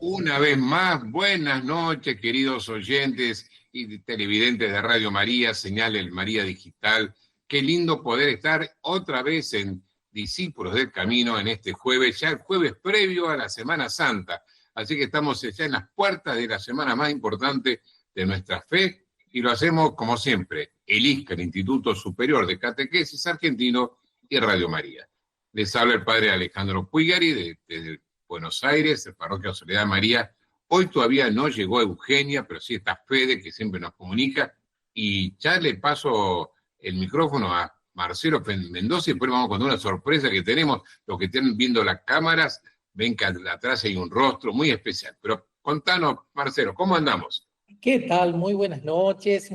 Una vez más, buenas noches, queridos oyentes y televidentes de Radio María, señal El María Digital. Qué lindo poder estar otra vez en Discípulos del Camino en este jueves, ya el jueves previo a la Semana Santa. Así que estamos ya en las puertas de la semana más importante de nuestra fe y lo hacemos como siempre, el ISCA, el Instituto Superior de Catequesis Argentino y Radio María. Les habla el padre Alejandro Puigari desde Buenos Aires, el Parroquia Soledad María. Hoy todavía no llegó Eugenia, pero sí está Fede, que siempre nos comunica. Y ya le paso el micrófono a Marcelo Mendoza y después vamos con una sorpresa que tenemos. Los que estén viendo las cámaras, ven que atrás hay un rostro muy especial. Pero contanos, Marcelo, ¿cómo andamos? ¿Qué tal? Muy buenas noches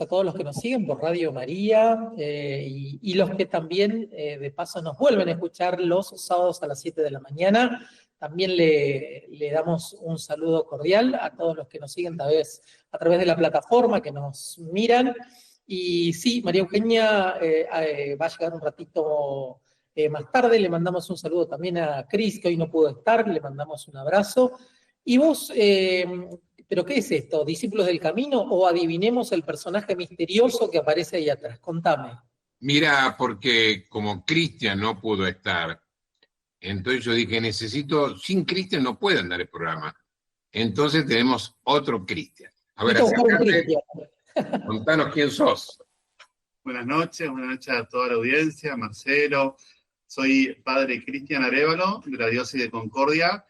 a todos los que nos siguen por Radio María y los que también de paso nos vuelven a escuchar los sábados a las 7 de la mañana. También le damos un saludo cordial a todos los que nos siguen a través de la plataforma, que nos miran. Y sí, María Eugenia va a llegar un ratito más tarde. Le mandamos un saludo también a Cris, que hoy no pudo estar, le mandamos un abrazo. Y vos... ¿Pero qué es esto? ¿Discípulos del Camino o adivinemos el personaje misterioso que aparece ahí atrás? Contame. Mira, porque como Cristian no pudo estar, entonces yo dije, sin Cristian no puede andar el programa. Entonces tenemos otro Cristian. A ver, acércate, contanos quién sos. Buenas noches a toda la audiencia, Marcelo. Soy padre Cristian Arévalo, de la diócesis de Concordia.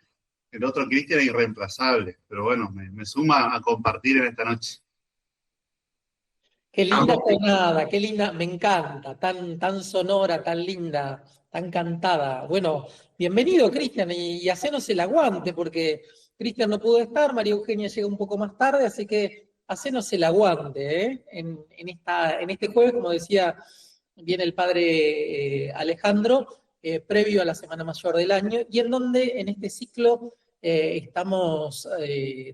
El otro Cristian es irreemplazable, pero bueno, me suma a compartir en esta noche. Qué linda tonada, qué linda, me encanta, tan sonora, tan linda, tan cantada. Bueno, bienvenido Cristian y hacenos el aguante, porque Cristian no pudo estar, María Eugenia llega un poco más tarde, así que hacenos el aguante, en este jueves, como decía bien el padre Alejandro, previo a la Semana Mayor del año, y en donde en este ciclo estamos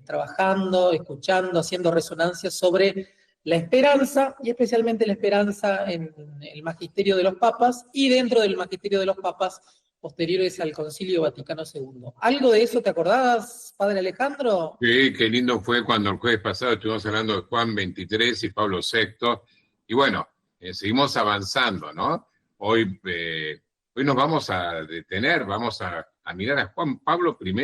trabajando, escuchando, haciendo resonancia sobre la esperanza, y especialmente la esperanza en el magisterio de los papas, y dentro del magisterio de los papas posteriores al Concilio Vaticano II. ¿Algo de eso te acordás, padre Alejandro? Sí, qué lindo fue cuando el jueves pasado estuvimos hablando de Juan XXIII y Pablo VI, y bueno, seguimos avanzando, ¿no? Hoy nos vamos a detener, vamos a mirar a Juan Pablo I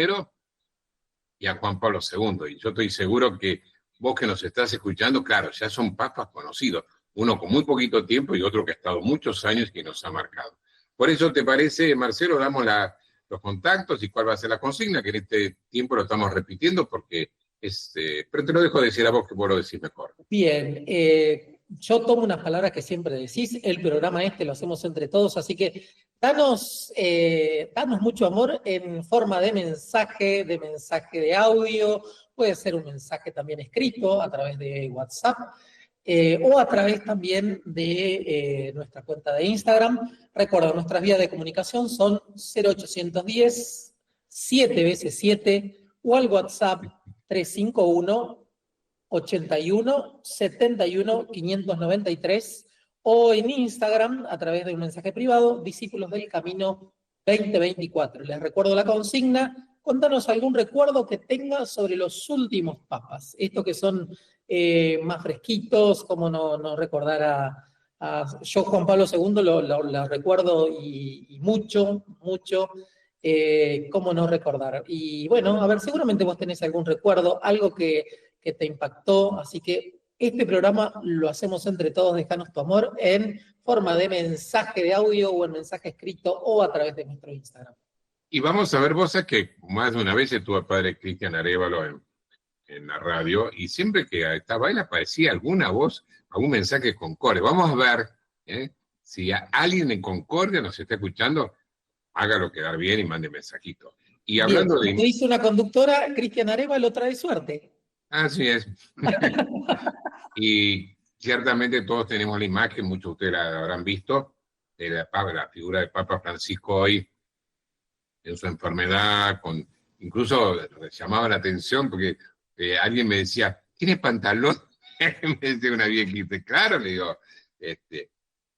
y a Juan Pablo II, y yo estoy seguro que vos que nos estás escuchando, claro, ya son papas conocidos, uno con muy poquito tiempo y otro que ha estado muchos años y que nos ha marcado. Por eso, ¿te parece, Marcelo, damos los contactos y cuál va a ser la consigna, que en este tiempo lo estamos repitiendo porque pero te lo dejo decir a vos, que vos lo decís mejor. Bien, yo tomo unas palabras que siempre decís, el programa lo hacemos entre todos, así que danos mucho amor en forma de mensaje de audio, puede ser un mensaje también escrito a través de WhatsApp, o a través también de nuestra cuenta de Instagram. Recuerda, nuestras vías de comunicación son 0810 7 veces 7 o al WhatsApp 351 81 71 593 o en Instagram a través de un mensaje privado, Discípulos del Camino 2024. Les recuerdo la consigna, contanos algún recuerdo que tengas sobre los últimos papas, estos que son más fresquitos, como no recordar yo Juan Pablo II lo recuerdo y mucho, cómo no recordar. Y bueno, a ver, seguramente vos tenés algún recuerdo, algo que te impactó, así que este programa lo hacemos entre todos, dejanos tu amor en forma de mensaje de audio o en mensaje escrito o a través de nuestro Instagram. Y vamos a ver, vos sabés que más de una vez estuvo el padre Cristian Arévalo en la radio, y siempre que estaba él aparecía alguna voz, algún mensaje con Concordia. Vamos a ver si alguien en Concordia nos está escuchando, hágalo quedar bien y mande mensajito. Y hablando bien, como dice una conductora, Cristian Arévalo trae suerte. Así es. Y ciertamente todos tenemos la imagen, muchos de ustedes la habrán visto, de la figura del Papa Francisco hoy en su enfermedad, incluso llamaba la atención porque alguien me decía, ¿tienes pantalón? Me decía una viejita, claro, le digo,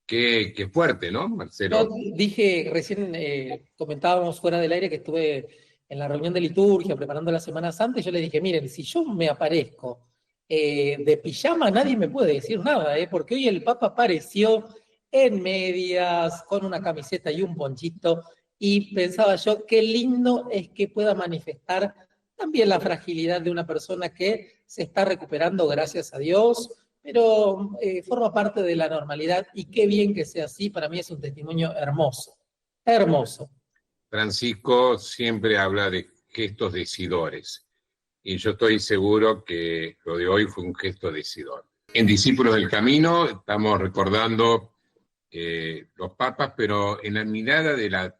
qué fuerte, ¿no, Marcelo? Yo dije, recién comentábamos fuera del aire que estuve en la reunión de liturgia, preparando la Semana Santa, y yo le dije, miren, si yo me aparezco de pijama, nadie me puede decir nada, porque hoy el Papa apareció en medias, con una camiseta y un ponchito, y pensaba yo, qué lindo es que pueda manifestar también la fragilidad de una persona que se está recuperando, gracias a Dios, pero forma parte de la normalidad, y qué bien que sea así. Para mí es un testimonio hermoso, hermoso. Francisco siempre habla de gestos decidores, y yo estoy seguro que lo de hoy fue un gesto decidor. En Discípulos del Camino estamos recordando los papas, pero en la mirada de la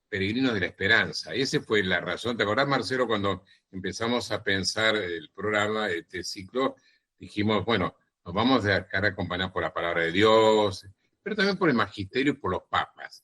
Peregrinos de la Esperanza. Esa fue la razón. ¿Te acordás, Marcelo, cuando empezamos a pensar el programa, este ciclo, dijimos, bueno, nos vamos a dejar acompañar por la palabra de Dios, pero también por el magisterio y por los papas.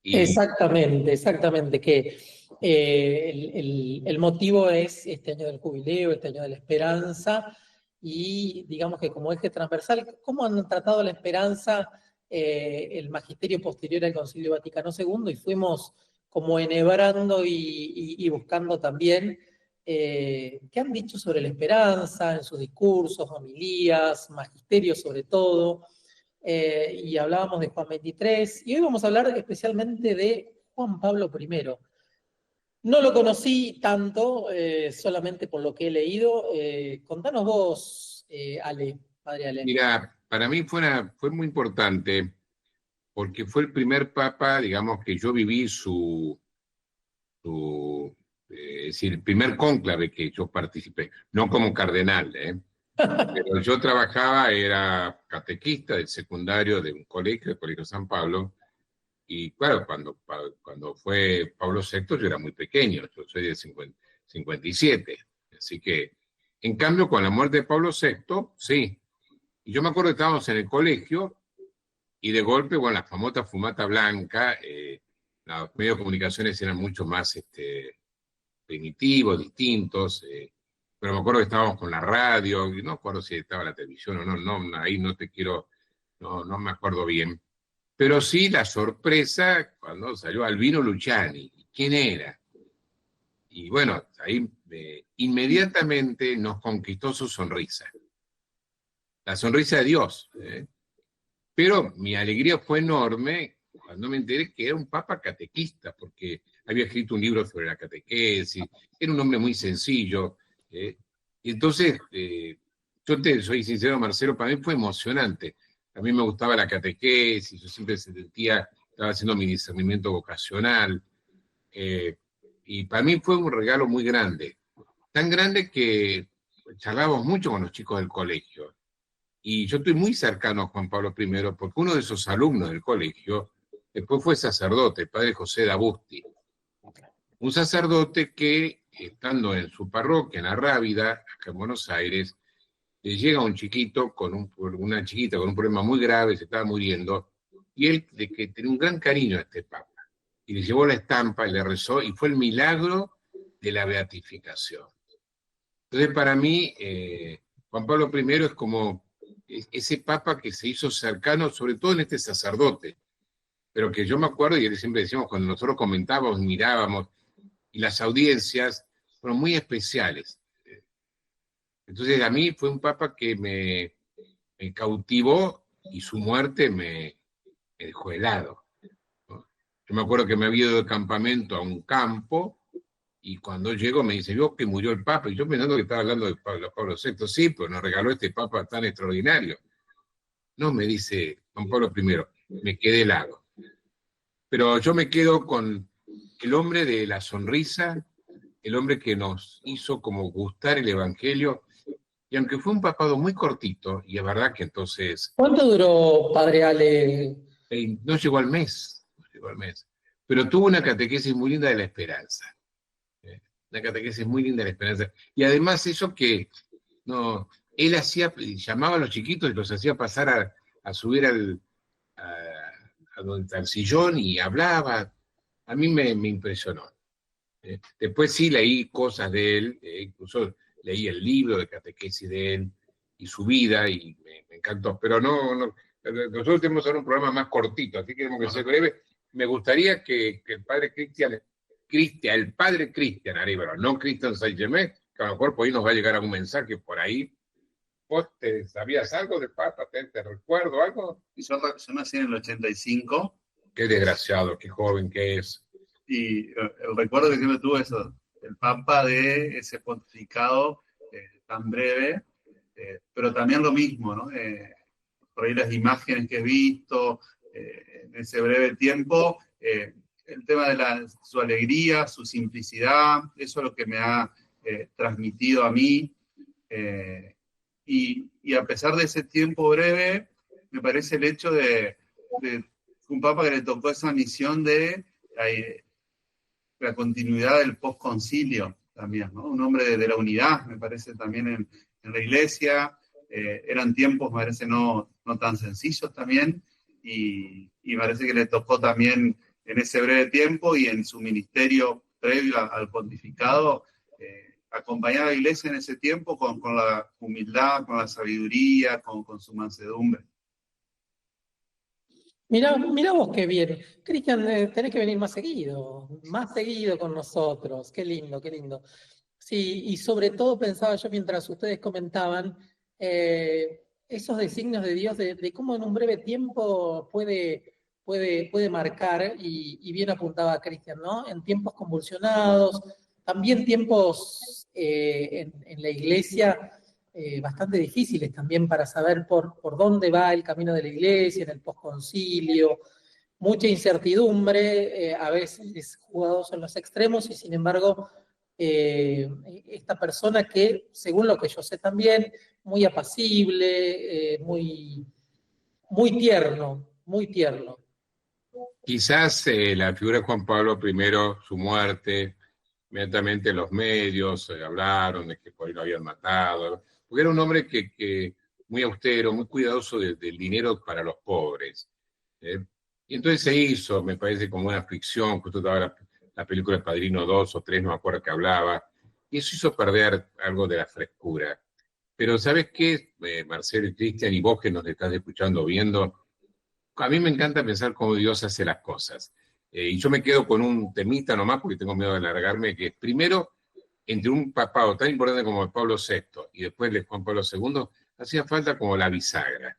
Exactamente, que el motivo es este año del jubileo, este año de la esperanza, y digamos que como eje transversal, ¿cómo han tratado la esperanza el magisterio posterior al Concilio Vaticano II? Y fuimos como enhebrando y buscando también qué han dicho sobre la esperanza en sus discursos, homilías, magisterio sobre todo. Y hablábamos de Juan XXIII, y hoy vamos a hablar especialmente de Juan Pablo I. No lo conocí tanto, solamente por lo que he leído. Contanos vos, padre Ale. Mira, para mí fue muy importante, porque fue el primer papa, digamos, que yo viví es decir, el primer cónclave que yo participé, no como cardenal, pero yo trabajaba, era catequista del secundario de un colegio, el Colegio San Pablo, y claro, cuando fue Pablo VI yo era muy pequeño, yo soy del 57, así que, en cambio, con la muerte de Pablo VI, sí. Y yo me acuerdo que estábamos en el colegio, y de golpe, bueno, la famosa fumata blanca, los medios de comunicaciones eran mucho más primitivos, distintos, pero me acuerdo que estábamos con la radio, y no me acuerdo si estaba la televisión o no, ahí no te quiero, no me acuerdo bien. Pero sí la sorpresa cuando salió Albino Luciani. ¿Quién era? Y bueno, ahí inmediatamente nos conquistó su sonrisa. La sonrisa de Dios. Pero mi alegría fue enorme cuando me enteré que era un papa catequista, porque había escrito un libro sobre la catequesis, era un hombre muy sencillo. Y entonces, yo te soy sincero, Marcelo, para mí fue emocionante. A mí me gustaba la catequesis, yo siempre sentía, estaba haciendo mi discernimiento vocacional, y para mí fue un regalo muy grande. Tan grande que charlábamos mucho con los chicos del colegio. Y yo estoy muy cercano a Juan Pablo I, porque uno de esos alumnos del colegio después fue sacerdote, el padre José D'Abusti. Un sacerdote que, estando en su parroquia, en Arrábida, acá en Buenos Aires, le llega un chiquito una chiquita con un problema muy grave, se estaba muriendo, y él, de que tenía un gran cariño a este papa, y le llevó la estampa y le rezó, y fue el milagro de la beatificación. Entonces, para mí, Juan Pablo I es como ese papa que se hizo cercano, sobre todo en este sacerdote, pero que yo me acuerdo, y siempre decíamos, cuando nosotros comentábamos, mirábamos, y las audiencias fueron muy especiales. Entonces, a mí fue un papa que me cautivó, y su muerte me dejó helado, ¿no? Yo me acuerdo que me había ido de campamento a un campo, y cuando llego me dice, yo que murió el papa, y yo pensando que estaba hablando de Pablo VI, sí, pero nos regaló este papa tan extraordinario. No, me dice Juan Pablo I, me quedé helado. Pero yo me quedo con el hombre de la sonrisa, el hombre que nos hizo como gustar el Evangelio, y aunque fue un papado muy cortito, y es verdad que entonces... ¿Cuánto duró, padre Ale? No llegó al mes, pero tuvo una catequesis muy linda de la esperanza. Una catequesis muy linda de la esperanza. Y además eso que, no, él llamaba a los chiquitos y los hacía pasar a subir al sillón y hablaba. A mí me impresionó. Después sí leí cosas de él, incluso leí el libro de catequesis de él y su vida, y me encantó. Pero nosotros tenemos ahora un programa más cortito, así que tenemos que ser breve. Me gustaría que el padre Cristian Cristian, el padre Cristian Arévalo, no Cristian Saint-Germain, que a lo mejor por ahí nos va a llegar algún mensaje por ahí. ¿Vos sabías algo del Papa? ¿Te recuerdo algo? Yo nací en el 85. Qué desgraciado, qué joven que es. Y el recuerdo que siempre tuve es el Papa de ese pontificado tan breve, pero también lo mismo, ¿no? Por ahí las imágenes que he visto en ese breve tiempo, el tema de su alegría, su simplicidad, eso es lo que me ha transmitido a mí. Y a pesar de ese tiempo breve, me parece el hecho de un Papa que le tocó esa misión de la continuidad del post-concilio también, ¿no? Un hombre de la unidad, me parece, también en la iglesia. Eran tiempos, me parece, no tan sencillos también, y parece que le tocó también en ese breve tiempo y en su ministerio previo al pontificado, acompañar a la iglesia en ese tiempo con la humildad, con la sabiduría, con su mansedumbre. Mirá vos qué bien. Cristian, tenés que venir más seguido con nosotros. Qué lindo, qué lindo. Sí, y sobre todo pensaba yo mientras ustedes comentaban esos designios de Dios, de cómo en un breve tiempo puede marcar, y bien apuntaba Cristian, ¿no? En tiempos convulsionados, también tiempos en la iglesia bastante difíciles también para saber por dónde va el camino de la iglesia, en el posconcilio, mucha incertidumbre, a veces jugados en los extremos, y sin embargo, esta persona que, según lo que yo sé también, muy apacible, muy tierno, muy tierno. Quizás la figura de Juan Pablo I, su muerte, inmediatamente los medios hablaron de que por ahí lo habían matado, porque era un hombre que muy austero, muy cuidadoso del dinero para los pobres. Y entonces se hizo, me parece, como una ficción, justo estaba la película El Padrino 2 o 3, no me acuerdo que hablaba, y eso hizo perder algo de la frescura. Pero ¿sabes qué, Marcelo y Cristian, y vos que nos estás escuchando, viendo? A mí me encanta pensar cómo Dios hace las cosas. Y yo me quedo con un temita nomás, porque tengo miedo de alargarme, que primero, entre un papado tan importante como Pablo VI y después de Juan Pablo II, hacía falta como la bisagra.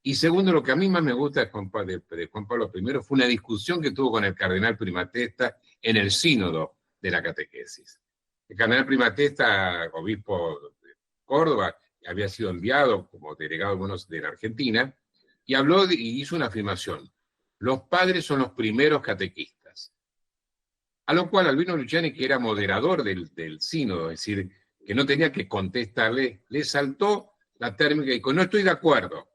Y segundo, lo que a mí más me gusta de Juan Pablo I fue una discusión que tuvo con el cardenal Primatesta en el sínodo de la catequesis. El cardenal Primatesta, obispo de Córdoba, había sido enviado como delegado de la Argentina, y habló y hizo una afirmación: los padres son los primeros catequistas. A lo cual Albino Luciani, que era moderador del sínodo, es decir, que no tenía que contestarle, le saltó la térmica y dijo: no estoy de acuerdo.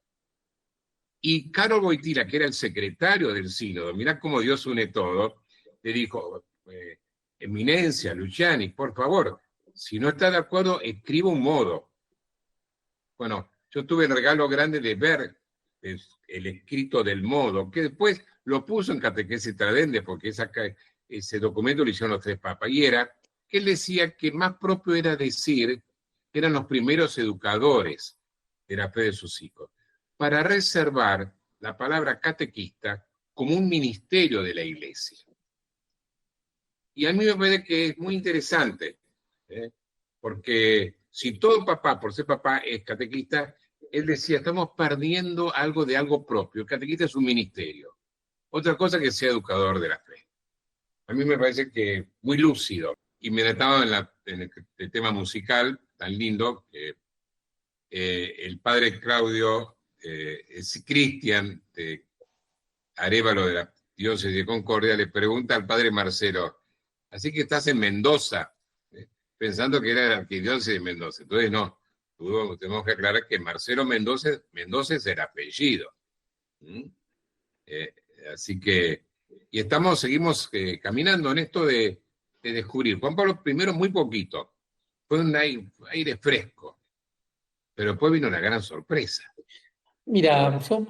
Y Karol Wojtyła, que era el secretario del sínodo, mirá cómo Dios une todo, le dijo: Eminencia, Luciani, por favor, si no está de acuerdo, escriba un modo. Bueno, yo tuve el regalo grande de ver el escrito del modo, que después lo puso en Catequesis Tradendes, porque ese documento lo hicieron los tres papas, y era que él decía que más propio era decir que eran los primeros educadores de la fe de sus hijos, para reservar la palabra catequista como un ministerio de la iglesia. Y a mí me parece que es muy interesante, porque si todo papá, por ser papá, es catequista, él decía: estamos perdiendo algo de algo propio. El catequista es un ministerio. Otra cosa que sea educador de la fe. A mí me parece que muy lúcido. Y me notaba en el tema musical tan lindo que el padre Claudio Cristian de Arévalo de la diócesis de Concordia le pregunta al padre Marcelo: así que estás en Mendoza, pensando que era la arquidiócesis de Mendoza. Entonces no, tenemos que aclarar que Marcelo Mendoza es el apellido. Así que, y seguimos caminando en esto de descubrir. Juan Pablo I muy poquito, fue un aire fresco, pero después vino una gran sorpresa. Mira, yo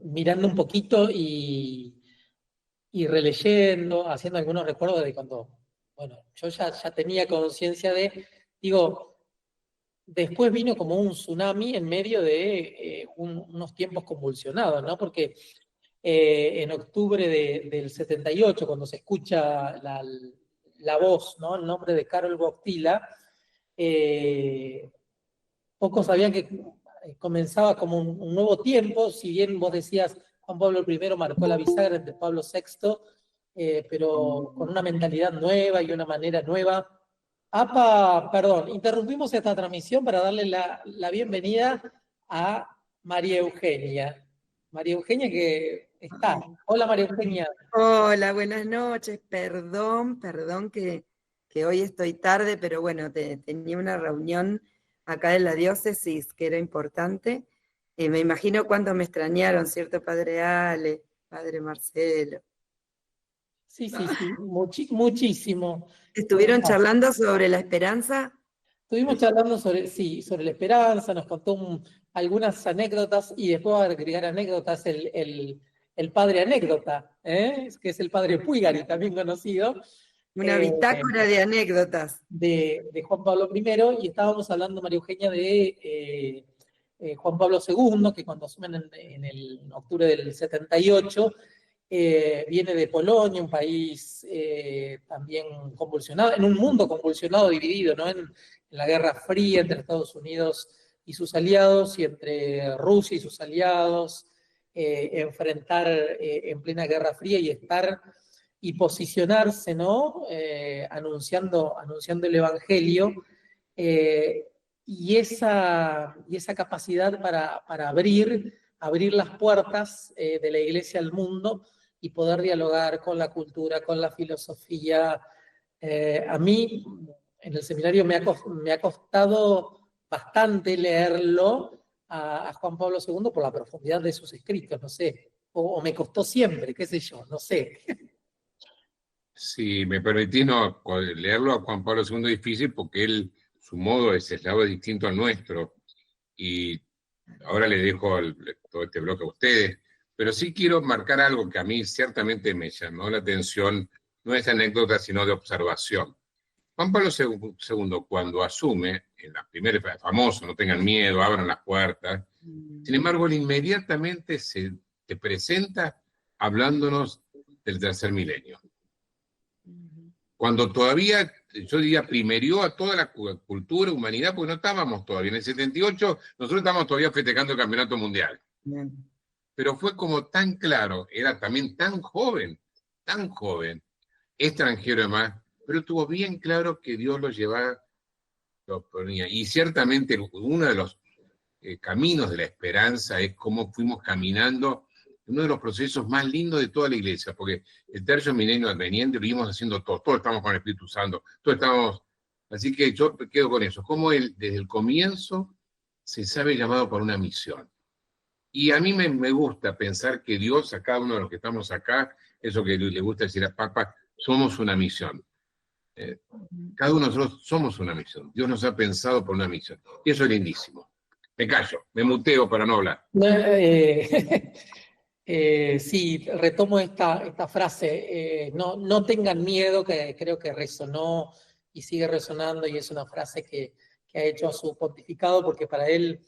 mirando un poquito y releyendo, haciendo algunos recuerdos de cuando, bueno, yo ya tenía conciencia digo, después vino como un tsunami en medio de unos tiempos convulsionados, ¿no? Porque en octubre del 78, cuando se escucha la voz, ¿no? El nombre de Karol Wojtyla, pocos sabían que comenzaba como un nuevo tiempo, si bien vos decías Juan Pablo I marcó la bisagra entre Pablo VI, pero con una mentalidad nueva y una manera nueva. APA, perdón, interrumpimos esta transmisión para darle la bienvenida a María Eugenia. María Eugenia que está. Hola María Eugenia. Hola, buenas noches. Perdón que hoy estoy tarde, pero bueno, tenía una reunión acá en la diócesis que era importante. Me imagino cuánto me extrañaron, ¿cierto, Padre Ale, Padre Marcelo? Sí, muchísimo. ¿Estuvieron charlando sobre la esperanza? Estuvimos charlando sobre la esperanza, nos contó algunas anécdotas y después va a agregar anécdotas el padre anécdota, que es el padre Puigari, también conocido. Una bitácora de anécdotas. De Juan Pablo I, y estábamos hablando, María Eugenia, de Juan Pablo II, que cuando asumen en el octubre del 78, viene de Polonia, un país también convulsionado, en un mundo convulsionado, dividido, ¿no? En la Guerra Fría entre Estados Unidos y sus aliados, y entre Rusia y sus aliados, enfrentar en plena Guerra Fría y estar y posicionarse, ¿no? Anunciando el Evangelio, y esa capacidad para abrir las puertas de la Iglesia al mundo y poder dialogar con la cultura, con la filosofía. A mí, en el seminario me ha costado bastante leerlo a Juan Pablo II por la profundidad de sus escritos, no sé, o me costó siempre, qué sé yo, no sé. Si me permitís, no, leerlo a Juan Pablo II es difícil porque su modo de eslavo es distinto al nuestro. Y ahora le dejo todo este bloque a ustedes, pero sí quiero marcar algo que a mí ciertamente me llamó la atención, no es anécdota, sino de observación. Juan Pablo II, cuando asume, en la primera, famoso, no tengan miedo, abran las puertas, sin embargo, él inmediatamente se presenta hablándonos del tercer milenio. Cuando todavía, yo diría, primerió a toda la cultura, humanidad, porque no estábamos todavía. En el 78, nosotros estábamos todavía festejando el campeonato mundial. Pero fue como tan claro, era también tan joven, extranjero además, pero tuvo bien claro que Dios lo llevaba, lo ponía. Y ciertamente uno de los caminos de la esperanza es cómo fuimos caminando, uno de los procesos más lindos de toda la iglesia, porque el tercio milenio adveniente lo íbamos haciendo todos estamos con el Espíritu Santo, todos estamos, así que yo quedo con eso, como desde el comienzo se sabe llamado por una misión. Y a mí me gusta pensar que Dios, a cada uno de los que estamos acá, eso que le gusta decir a Papa, somos una misión. Cada uno de nosotros somos una misión. Dios nos ha pensado por una misión. Y eso es lindísimo. Me callo, me muteo para no hablar. Sí, retomo esta frase, no tengan miedo, que creo que resonó y sigue resonando, y es una frase que ha hecho a su pontificado, porque para él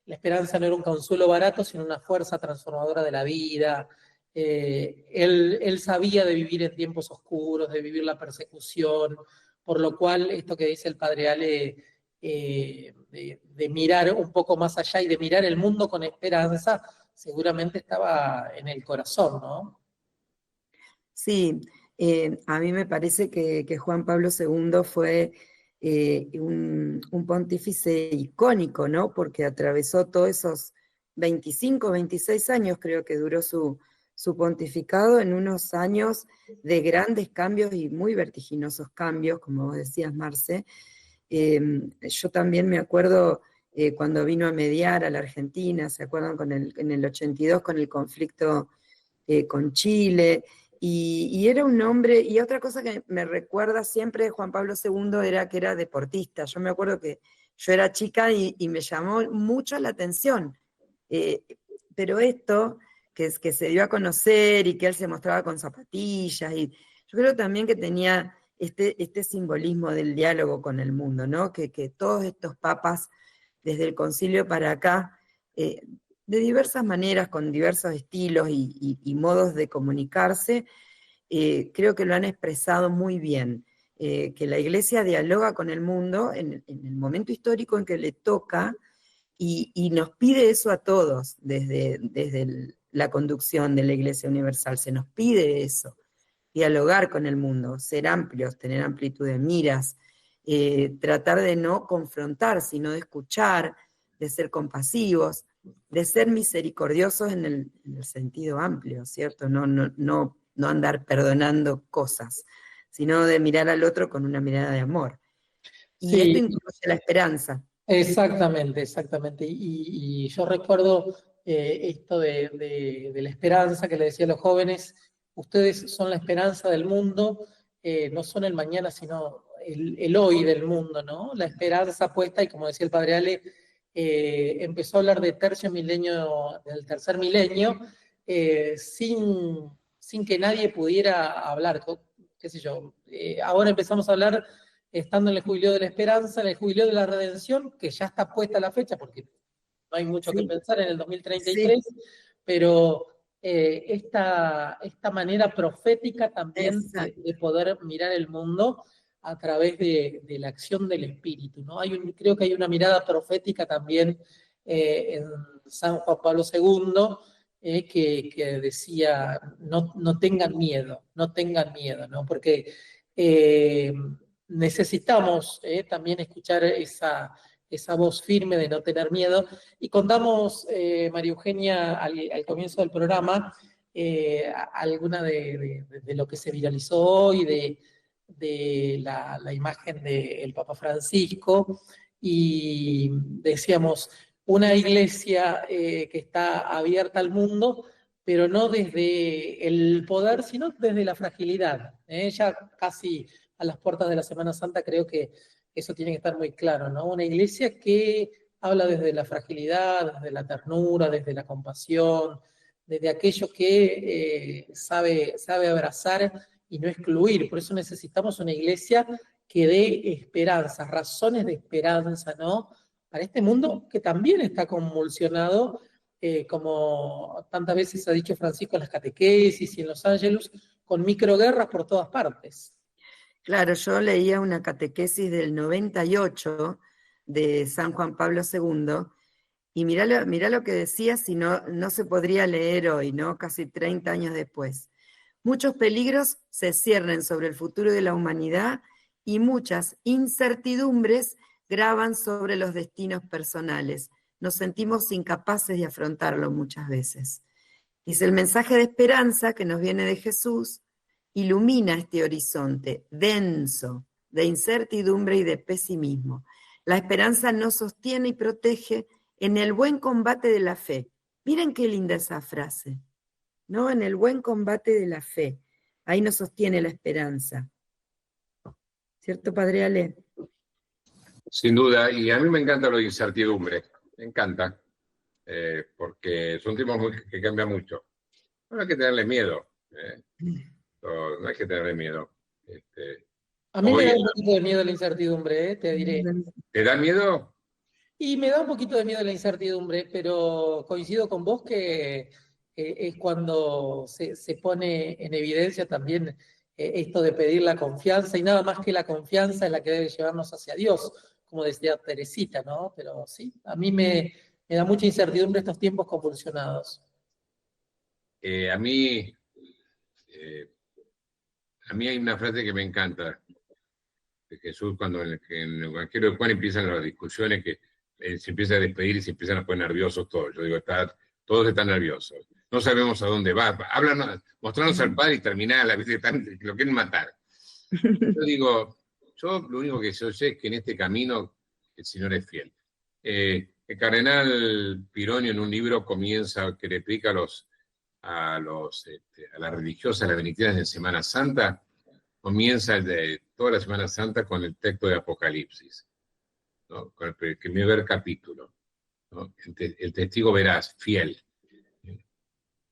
la esperanza no era un consuelo barato, sino una fuerza transformadora de la vida. Él sabía de vivir en tiempos oscuros, de vivir la persecución, por lo cual esto que dice el Padre Ale, de mirar un poco más allá y de mirar el mundo con esperanza, seguramente estaba en el corazón, ¿no? Sí, a mí me parece que Juan Pablo II fue un pontífice icónico, ¿no? Porque atravesó todos esos 25, 26 años, creo que duró su pontificado, en unos años de grandes cambios y muy vertiginosos cambios, como vos decías, Marce. Yo también me acuerdo cuando vino a mediar a la Argentina, ¿se acuerdan? En el 82 con el conflicto con Chile, y era un hombre, y otra cosa que me recuerda siempre de Juan Pablo II era que era deportista. Yo me acuerdo que yo era chica y me llamó mucho la atención, pero esto que se dio a conocer y que él se mostraba con zapatillas, y yo creo también que tenía este simbolismo del diálogo con el mundo, ¿no? Que todos estos papas, desde el concilio para acá, de diversas maneras, con diversos estilos y modos de comunicarse, creo que lo han expresado muy bien, que la Iglesia dialoga con el mundo en el momento histórico en que le toca, y nos pide eso a todos, desde la conducción de la Iglesia Universal, se nos pide eso, dialogar con el mundo, ser amplios, tener amplitud de miras, tratar de no confrontar, sino de escuchar, de ser compasivos, de ser misericordiosos en el sentido amplio, ¿cierto? No andar perdonando cosas, sino de mirar al otro con una mirada de amor. Y esto Sí, incluye la esperanza. exactamente, exactamente. Y yo recuerdo esto de la esperanza que le decía a los jóvenes, ustedes son la esperanza del mundo, no son el mañana, sino el hoy del mundo, ¿no? La esperanza puesta, y como decía el padre Ale, empezó a hablar de tercio milenio, del tercer milenio, sin que nadie pudiera hablar, qué sé yo. Ahora empezamos a hablar estando en el jubileo de la esperanza, en el jubileo de la redención, que ya está puesta la fecha, porque no hay mucho que Sí, pensar en el sí, 2033, pero esta manera profética también exacto. de poder mirar el mundo a través de la acción del Espíritu, ¿no? Creo que hay una mirada profética también en San Juan Pablo II, que decía, no tengan miedo, no tengan miedo, ¿no? Porque eh, necesitamos también escuchar esa voz firme de no tener miedo. Y contamos, María Eugenia, al comienzo del programa, alguna de lo que se viralizó hoy, de la imagen del Papa Francisco, y decíamos, una iglesia que está abierta al mundo, pero no desde el poder, sino desde la fragilidad. Ya casi a las puertas de la Semana Santa creo que eso tiene que estar muy claro, ¿no? Una iglesia que habla desde la fragilidad, desde la ternura, desde la compasión, desde aquello que sabe abrazar y no excluir. Por eso necesitamos una iglesia que dé esperanza, razones de esperanza, ¿no? Para este mundo que también está convulsionado, como tantas veces ha dicho Francisco en las catequesis y en los ángelus, con microguerras por todas partes. Claro, yo leía una catequesis del 98 de San Juan Pablo II, y mirá lo que decía, si no se podría leer hoy, ¿no? Casi 30 años después. Muchos peligros se ciernen sobre el futuro de la humanidad y muchas incertidumbres gravan sobre los destinos personales. Nos sentimos incapaces de afrontarlo muchas veces. Dice, el mensaje de esperanza que nos viene de Jesús ilumina este horizonte denso de incertidumbre y de pesimismo. La esperanza nos sostiene y protege en el buen combate de la fe. Miren qué linda esa frase, ¿no? En el buen combate de la fe. Ahí nos sostiene la esperanza. ¿Cierto, Padre Ale? Sin duda, y a mí me encanta lo de incertidumbre, me encanta, porque son tiempos que cambian mucho. No hay que tenerle miedo, no hay que tenerle miedo. A mí me Hoy, da un poquito de miedo la incertidumbre, te diré. ¿te da miedo? Y me da un poquito de miedo la incertidumbre, pero coincido con vos que es cuando se pone en evidencia también esto de pedir la confianza, y nada más que la confianza es la que debe llevarnos hacia Dios, como decía Teresita, ¿no? Pero sí, a mí me da mucha incertidumbre estos tiempos convulsionados. Eh, a mí, eh, a mí hay una frase que me encanta de Jesús cuando en el Evangelio de Juan empiezan las discusiones que se empieza a despedir y se empiezan a poner nerviosos todos. Yo digo, todos están nerviosos. No sabemos a dónde va. Hablan, mostrarnos al Padre y terminar la vida, lo quieren matar. Yo digo, yo lo único que yo sé es que en este camino el Señor es fiel. El cardenal Pironio en un libro comienza, que le explica a las religiosas, a las benedictinas en Semana Santa, comienza de toda la Semana Santa con el texto de Apocalipsis, ¿no? Con el primer capítulo, ¿no? El testigo veraz, fiel.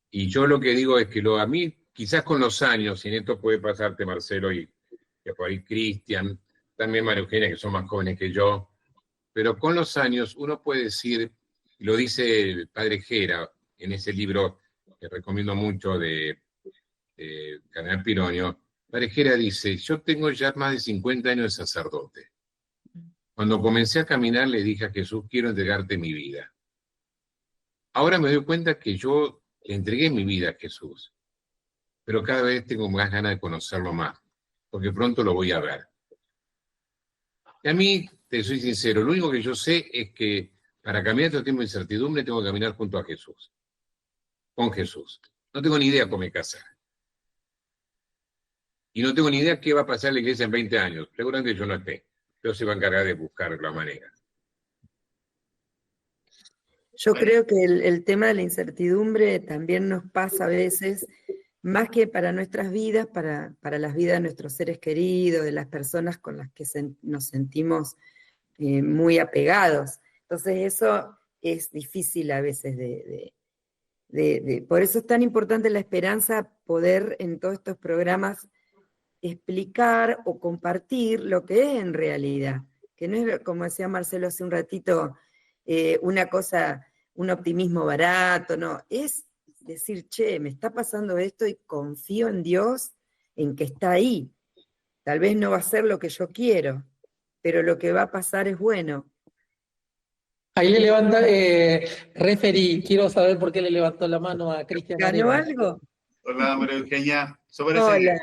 Y yo lo que digo es que a mí, quizás con los años, y en esto puede pasarte Marcelo y por ahí Cristian, también María Eugenia, que son más jóvenes que yo, pero con los años uno puede decir, y lo dice el padre Gera en ese libro que recomiendo mucho de Cardenal Pironio. Padre Gera dice, yo tengo ya más de 50 años de sacerdote. Cuando comencé a caminar le dije a Jesús, quiero entregarte mi vida. Ahora me doy cuenta que yo le entregué mi vida a Jesús, pero cada vez tengo más ganas de conocerlo más, porque pronto lo voy a ver. Y a mí, te soy sincero, lo único que yo sé es que para caminar este tiempo de incertidumbre tengo que caminar junto a Jesús, con Jesús. No tengo ni idea cómo me casar. Y no tengo ni idea qué va a pasar en la iglesia en 20 años. Seguramente yo no esté. Pero se va a encargar de buscar la manera. Yo creo que el tema de la incertidumbre también nos pasa a veces, más que para nuestras vidas, para las vidas de nuestros seres queridos, de las personas con las que nos sentimos muy apegados. Entonces eso es difícil a veces por eso es tan importante la esperanza, poder en todos estos programas explicar o compartir lo que es en realidad, que no es, como decía Marcelo hace un ratito, una cosa, un optimismo barato, no, es decir, che, me está pasando esto y confío en Dios, en que está ahí. Tal vez no va a ser lo que yo quiero, pero lo que va a pasar es bueno. Ahí le levanta, referí, quiero saber por qué le levantó la mano a Cristian ¿Ganó Arevalo. algo? Hola, María Eugenia. Yo Hola.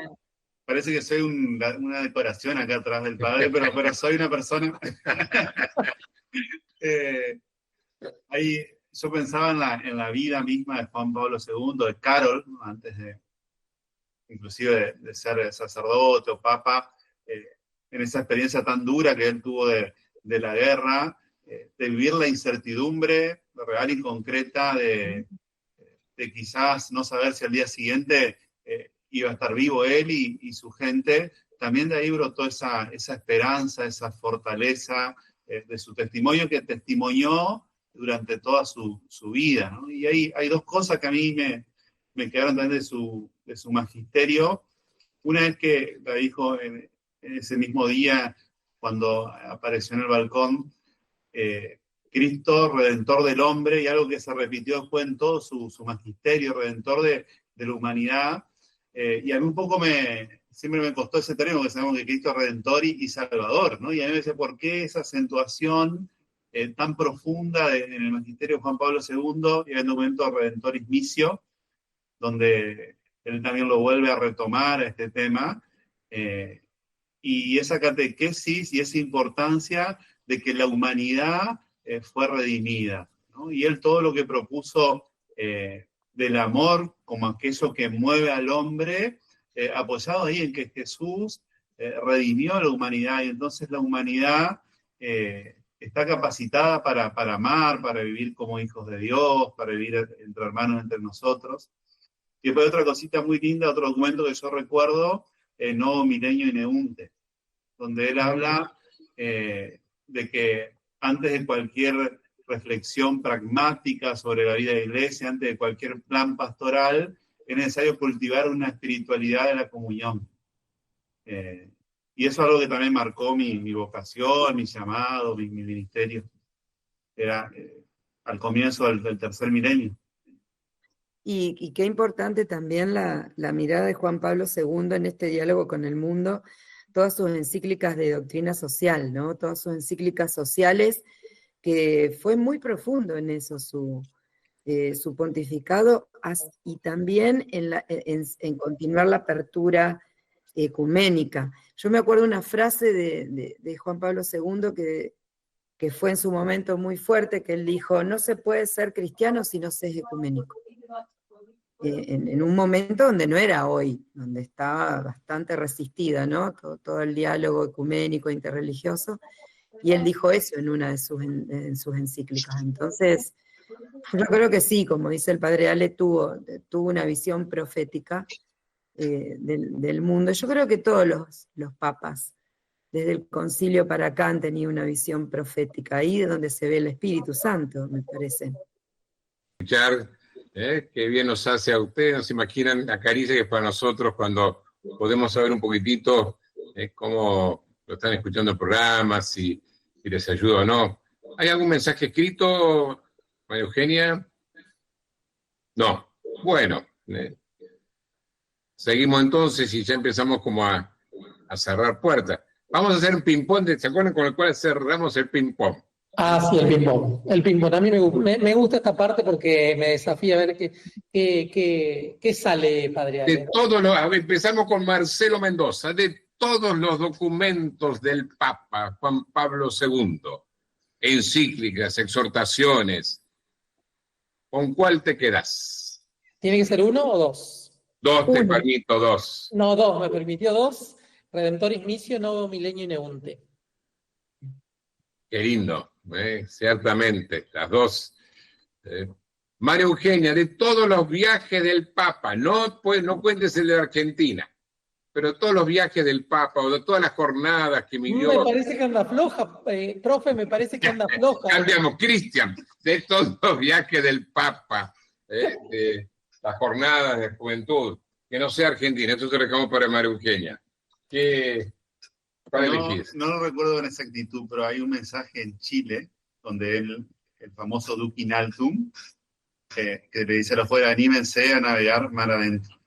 parece que soy una decoración acá atrás del padre, pero soy una persona. Yo pensaba en la vida misma de Juan Pablo II, de Carol, ¿no? Antes inclusive de ser sacerdote o papa, en esa experiencia tan dura que él tuvo de la guerra, de vivir la incertidumbre real y concreta de quizás no saber si al día siguiente iba a estar vivo él y su gente. También de ahí brotó esa esperanza, esa fortaleza de su testimonio que testimonió durante toda su vida, ¿no? Y hay dos cosas que a mí me quedaron también de su magisterio. Una es que la dijo en ese mismo día, cuando apareció en el balcón, Cristo, redentor del hombre, y algo que se repitió después en todo su magisterio, redentor de la humanidad. Y a mí un poco siempre me costó ese término, porque sabemos que Cristo es redentor y salvador, ¿no? Y a mí me decía, ¿por qué esa acentuación tan profunda en el magisterio de Juan Pablo II y en el documento Redentoris Missio, donde él también lo vuelve a retomar a este tema, y esa catequesis y esa importancia de que la humanidad fue redimida, ¿no? Y él todo lo que propuso del amor como aquello que mueve al hombre, apoyado ahí en que Jesús redimió a la humanidad, y entonces la humanidad está capacitada para amar, para vivir como hijos de Dios, para vivir entre hermanos, entre nosotros. Y después otra cosita muy linda, otro documento que yo recuerdo, Novo Milenio Ineunte, donde él habla de que antes de cualquier reflexión pragmática sobre la vida de la iglesia, antes de cualquier plan pastoral, es necesario cultivar una espiritualidad de la comunión. Y eso es algo que también marcó mi vocación, mi llamado, mi ministerio. Era al comienzo del tercer milenio. Y qué importante también la mirada de Juan Pablo II en este diálogo con el mundo, todas sus encíclicas de doctrina social, ¿no? Todas sus encíclicas sociales, que fue muy profundo en eso su pontificado, y también en continuar la apertura ecuménica. Yo me acuerdo una frase de Juan Pablo II que fue en su momento muy fuerte, que él dijo, no se puede ser cristiano si no se es ecuménico. En un momento donde no era hoy, donde estaba bastante resistida, ¿no? Todo el diálogo ecuménico, interreligioso, y él dijo eso en una de sus encíclicas. Entonces, yo creo que sí, como dice el padre Ale, tuvo una visión profética del mundo. Yo creo que todos los papas, desde el concilio para acá, han tenido una visión profética, ahí es donde se ve el Espíritu Santo, me parece. Escuchar, qué bien nos hace a ustedes, no se imaginan la caricia que es para nosotros cuando podemos saber un poquitito cómo lo están escuchando el programa, si les ayuda o no. ¿Hay algún mensaje escrito, María Eugenia. No. Bueno, seguimos entonces y ya empezamos como a cerrar puertas. Vamos a hacer un ping-pong, ¿se acuerdan con el cual cerramos el ping-pong? Ah, sí, el ping-pong. El ping-pong. A mí me gusta esta parte porque me desafía a ver qué sale, padre Ale. De todos empezamos con Marcelo Mendoza, de todos los documentos del Papa Juan Pablo II, encíclicas, exhortaciones, ¿con cuál te quedas? ¿Tiene que ser uno o dos? Dos, te Uno. permito dos. No, dos, me permitió dos. Redemptoris Missio, Novo Milenio Neunte. Qué lindo, ciertamente, las dos. María Eugenia, de todos los viajes del Papa, no cuentes el de Argentina, pero todos los viajes del Papa o de todas las jornadas que vivió. Me parece que anda floja, profe, me parece que anda floja. Cambiamos, Cristian, de todos los viajes del Papa, de las jornadas de juventud, que no sea Argentina, esto se reclamó para María Eugenia. ¿Cuál elegís? No lo recuerdo con exactitud, pero hay un mensaje en Chile donde el famoso Duque in Altum, que le dice a los fuera, anímense a navegar mar adentro.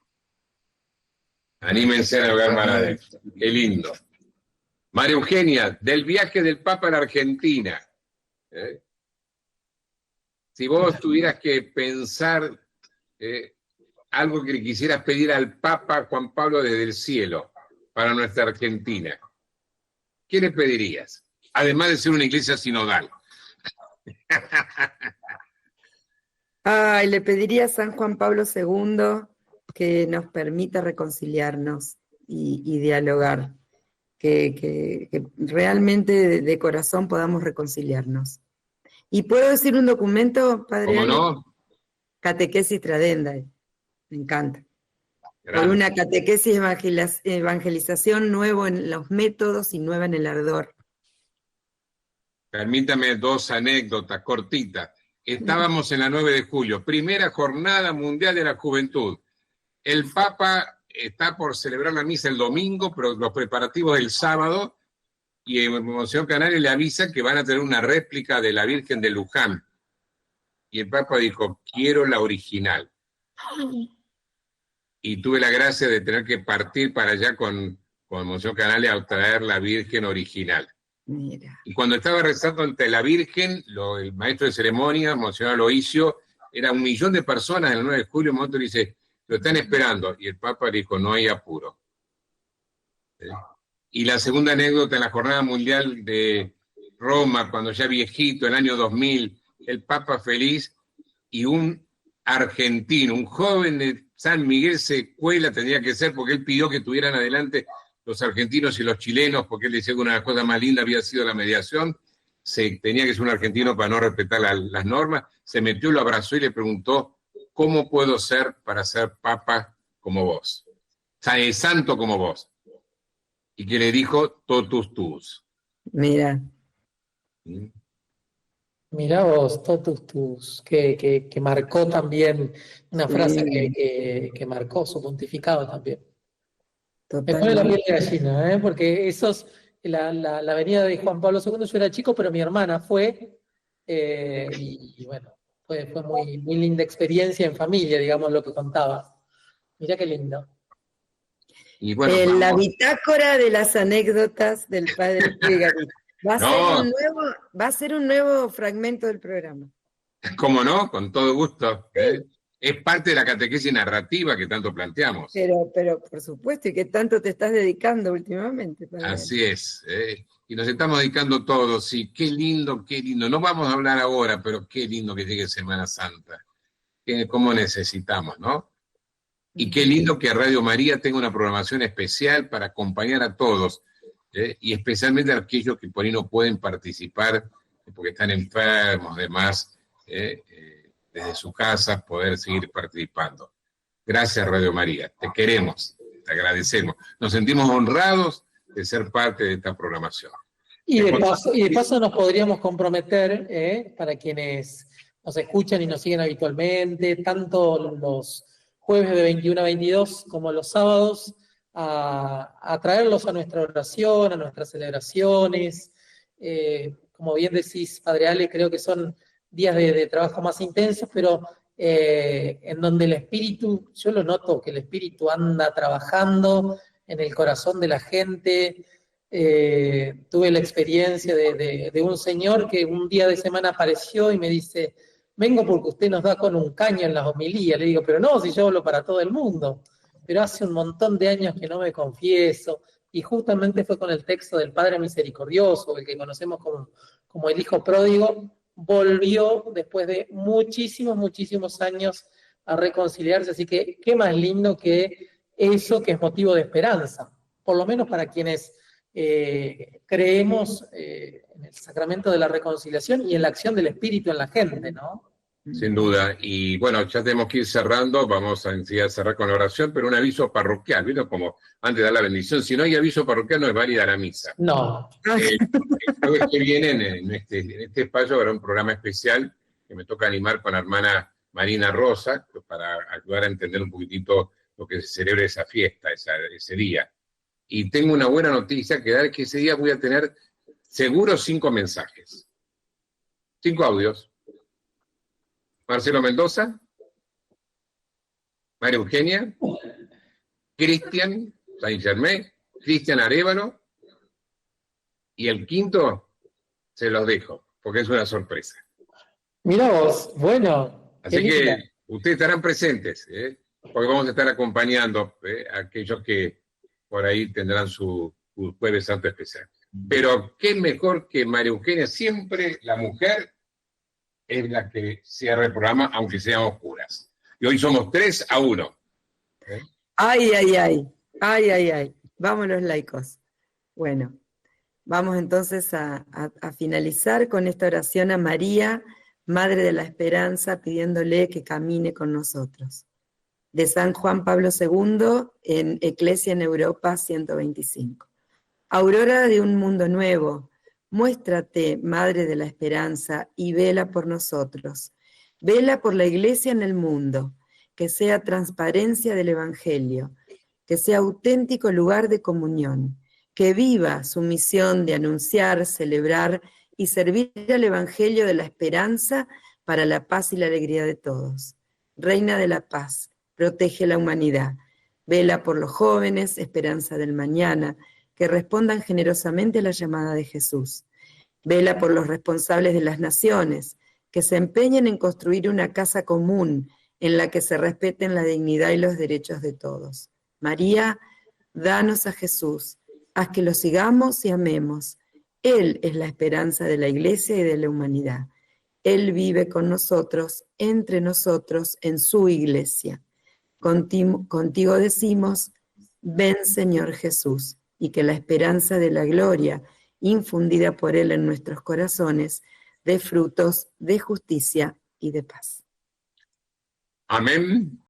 Anímense a navegar mar adentro. Qué lindo. María Eugenia, del viaje del Papa a la Argentina. Si vos tuvieras que pensar algo que le quisieras pedir al Papa Juan Pablo desde el cielo para nuestra Argentina, ¿qué le pedirías? Además de ser una iglesia sinodal. Ay, le pediría a San Juan Pablo II que nos permita reconciliarnos y dialogar, que realmente de corazón podamos reconciliarnos. ¿Y puedo decir un documento, padre? ¿Cómo Ale? no? Catequesis Tradendae, me encanta. Gracias. Por una catequesis evangelización, nuevo en los métodos y nueva en el ardor. Permítame dos anécdotas cortitas. Estábamos en la 9 de julio, primera jornada mundial de la juventud. El Papa está por celebrar la misa el domingo, pero los preparativos el sábado, y en Monseñor Canario le avisa que van a tener una réplica de la Virgen de Luján. Y el Papa dijo, quiero la original. Y tuve la gracia de tener que partir para allá con Monseñor Canales a traer la Virgen original. Mira. Y cuando estaba rezando ante la Virgen, el maestro de ceremonia, Monseñor Aloisio, era 1 millón de personas en el 9 de julio, un momento le dice, lo están esperando. Y el Papa dijo, no hay apuro. Y la segunda anécdota, en la Jornada Mundial de Roma, cuando ya viejito, el año 2000, el Papa feliz y un argentino, un joven de San Miguel se cuela, tendría que ser, porque él pidió que tuvieran adelante los argentinos y los chilenos, porque él decía que una de las cosas más lindas había sido la mediación, tenía que ser un argentino para no respetar las normas, se metió, lo abrazó y le preguntó, ¿cómo puedo ser para ser papa como vos? Santo como vos. Y que le dijo, totus tus. Mira. Mirá vos, totus tus, que marcó también una frase que marcó su pontificado también. Me pone la piel de gallina, porque la venida de Juan Pablo II, yo era chico, pero mi hermana fue, y bueno, fue muy, muy linda experiencia en familia, digamos, lo que contaba. Mirá qué lindo. Y bueno, la bitácora de las anécdotas del padre Fígaro. Va a ser un nuevo fragmento del programa. ¿Cómo no? Con todo gusto. Es parte de la catequesis narrativa que tanto planteamos. Pero por supuesto, y que tanto te estás dedicando últimamente. Así es. Y nos estamos dedicando todos, y qué lindo, qué lindo. No vamos a hablar ahora, pero qué lindo que llegue Semana Santa. Cómo necesitamos, ¿no? Y qué lindo que Radio María tenga una programación especial para acompañar a todos, y especialmente a aquellos que por ahí no pueden participar porque están enfermos, demás, desde su casa poder seguir participando. Gracias, Radio María. Te queremos, te agradecemos. Nos sentimos honrados de ser parte de esta programación. Y de paso nos podríamos comprometer, para quienes nos escuchan y nos siguen habitualmente, tanto los jueves de 21 a 22 como los sábados, a traerlos a nuestra oración, a nuestras celebraciones. Como bien decís, Padre Ale, creo que son días de trabajo más intensos, pero en donde el espíritu, yo lo noto, que el espíritu anda trabajando en el corazón de la gente. Tuve la experiencia de un señor que un día de semana apareció y me dice, vengo porque usted nos da con un caño en las homilías. Le digo, pero no, si yo hablo para todo el mundo. Pero hace un montón de años que no me confieso, y justamente fue con el texto del Padre Misericordioso, el que conocemos como el Hijo Pródigo, volvió después de muchísimos, muchísimos años a reconciliarse. Así que qué más lindo que eso, que es motivo de esperanza, por lo menos para quienes creemos en el sacramento de la reconciliación y en la acción del Espíritu en la gente, ¿no? Sin duda. Y bueno, ya tenemos que ir cerrando, vamos a enseguida cerrar con la oración, pero un aviso parroquial, ¿vieron? Como antes de dar la bendición, si no hay aviso parroquial no es válida la misa. No. El jueves que viene en este espacio habrá un programa especial que me toca animar con la hermana Marina Rosa, para ayudar a entender un poquitito lo que se celebra esa fiesta, ese día. Y tengo una buena noticia que dar, que ese día voy a tener seguro 5 mensajes, 5 audios. Marcelo Mendoza, María Eugenia, Cristian Saint Germain, Cristian Arévalo, y el quinto se los dejo, porque es una sorpresa. Mirá vos, bueno. Así que ustedes estarán presentes, porque vamos a estar acompañando a aquellos que por ahí tendrán su Jueves Santo especial. Pero qué mejor que María Eugenia, siempre la mujer es la que cierra el programa, aunque seamos curas. Y hoy somos 3-1. Ay, ay, ay, ay, ay, ay. Vamos los laicos. Bueno, vamos entonces a finalizar con esta oración a María, Madre de la Esperanza, pidiéndole que camine con nosotros. De San Juan Pablo II, en Eclesia en Europa 125. Aurora de un mundo nuevo, muéstrate, Madre de la Esperanza, y vela por nosotros. Vela por la Iglesia en el mundo, que sea transparencia del Evangelio, que sea auténtico lugar de comunión, que viva su misión de anunciar, celebrar y servir al Evangelio de la esperanza para la paz y la alegría de todos. Reina de la paz, protege la humanidad. Vela por los jóvenes, esperanza del mañana, que respondan generosamente a la llamada de Jesús. Vela por los responsables de las naciones, que se empeñen en construir una casa común en la que se respeten la dignidad y los derechos de todos. María, danos a Jesús, haz que lo sigamos y amemos. Él es la esperanza de la Iglesia y de la humanidad. Él vive con nosotros, entre nosotros, en su Iglesia. Contigo decimos, ven Señor Jesús, y que la esperanza de la gloria, infundida por Él en nuestros corazones, dé frutos de justicia y de paz. Amén.